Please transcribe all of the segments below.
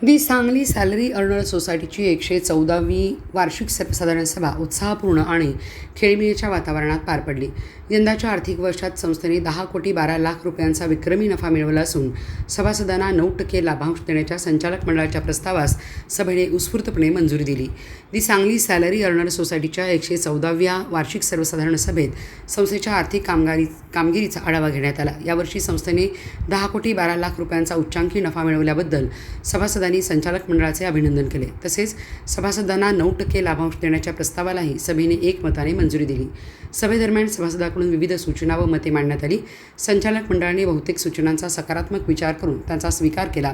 दी Sangli salary earner सोसायटीची 114वी वार्षिक सर्वसाधारण सभा उत्साहपूर्ण आणि खेळीमेळीच्या वातावरणात पार पडली. यंदाच्या आर्थिक वर्षात संस्थेने 10,12,00,000 रुपयांचा विक्रमी नफा मिळवला असून सभासदांना 9% लाभांश देण्याच्या संचालक मंडळाच्या प्रस्तावास सभेने उत्स्फूर्तपणे मंजुरी दिली. दी सांगली सॅलरी अर्नर सोसायटीच्या 114व्या वार्षिक सर्वसाधारण सभेत संस्थेच्या आर्थिक कामगिरीचा आढावा घेण्यात आला. यावर्षी संस्थेने 10,12,00,000 रुपयांचा उच्चांकी नफा मिळवल्याबद्दल सभासदांनी संचालक मंडळाचे अभिनंदन केले. तसेच सभासदांना 9% लाभांश देण्याच्या प्रस्तावालाही सभेने एकमताने मंजुरी दिली. सभेदरम्यान सभासदांकडून विविध सूचना व मते मांडण्यात आली. संचालक मंडळाने बहुतेक सूचनांचा सकारात्मक विचार करून त्यांचा स्वीकार केला.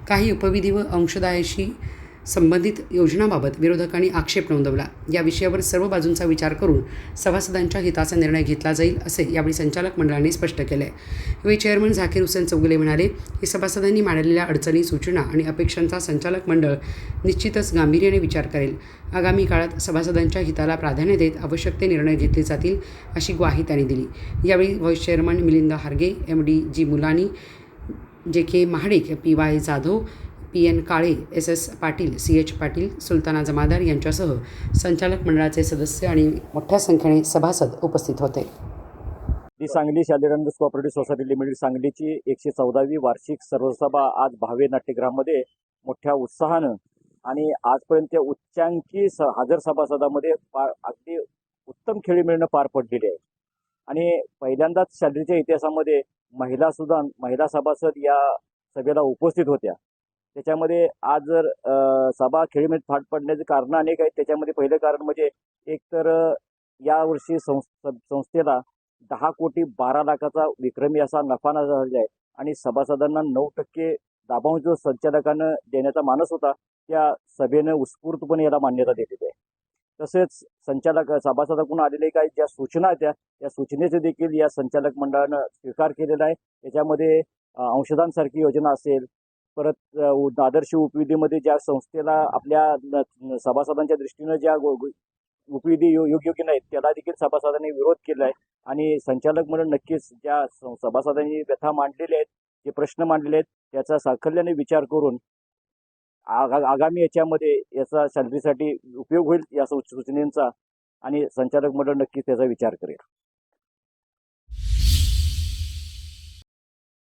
काही उपविधी व अंशदायाशी संबंधित योजनांबाबत विरोधकांनी आक्षेप नोंदवला. या विषयावर सर्व बाजूंचा विचार करून सभासदांच्या हिताचा निर्णय घेतला जाईल, असे यावेळी संचालक मंडळाने स्पष्ट केले. यावेळी चेअरमन झाकीर हुसेन चौगुले म्हणाले की सभासदांनी मांडलेल्या अडचणी, सूचना आणि अपेक्षांचा संचालक मंडळ निश्चितच गांभीर्याने विचार करेल. आगामी काळात सभासदांच्या हिताला प्राधान्य देत आवश्यक ते निर्णय घेतले जातील, अशी ग्वाही त्यांनी दिली. यावेळी vice chairman Milind Harge, MD G Mulani, JK Mahadik, PY Jadhav, PN Kale, SS Patil, CH Patil, Sultana Jamadar यांच्यासह संचालक मंडळाचे सदस्य आणि मोठ्या संख्येने सभासद उपस्थित होते. The Sangli salary earners cooperative society limited सांगलीची 114वी वार्षिक सर्वसभा आज भावे नाट्यगृहामध्ये मोठ्या उत्साहानं आणि आजपर्यंत उच्चांकी हजर सभासदांमध्ये अगदी उत्तम खेळीमेळीनं पार पडलेली आहे. आणि पहिल्यांदाच सॅलरीच्या इतिहासामध्ये महिला सभासद या सभेला उपस्थित होत्या. त्याच्यामध्ये आज जर सभा खेळीमेळीत पार पडण्याचे कारणं अनेक आहेत. त्याच्यामध्ये पहिलं कारण म्हणजे एक तर यावर्षी संस्थेला 10,12,00,000चा विक्रमी असा नफा झालेला आहे आणि सभासदांना 9% लाभांश जो संचालकानं देण्याचा मानस होता, त्या सभेनं उत्स्फूर्तपणे याला मान्यता दिलेली आहे. तसेच सभासदाकडून आलेले काही ज्या सूचना आहेत त्या सूचनेचे देखील या संचालक मंडळानं स्वीकार केलेला आहे. त्याच्यामध्ये अंशदानसारखी योजना असेल, परत आदर्श उपविधीमध्ये ज्या संस्थेला आपल्या सभासदांच्या दृष्टीनं ज्या उपविधी योग्य नाहीत त्याला देखील सभासदांनी विरोध केला आहे. आणि संचालक मंडळ नक्कीच ज्या सभासदांनी व्यथा मांडलेल्या आहेत, जे प्रश्न मांडलेले आहेत, त्याचा साकल्याने विचार करून आगामी याच्यामध्ये याचा सॅलरीसाठी उपयोग होईल या सूचनेचा आणि संचालक मंडळ नक्कीच त्याचा विचार करेल.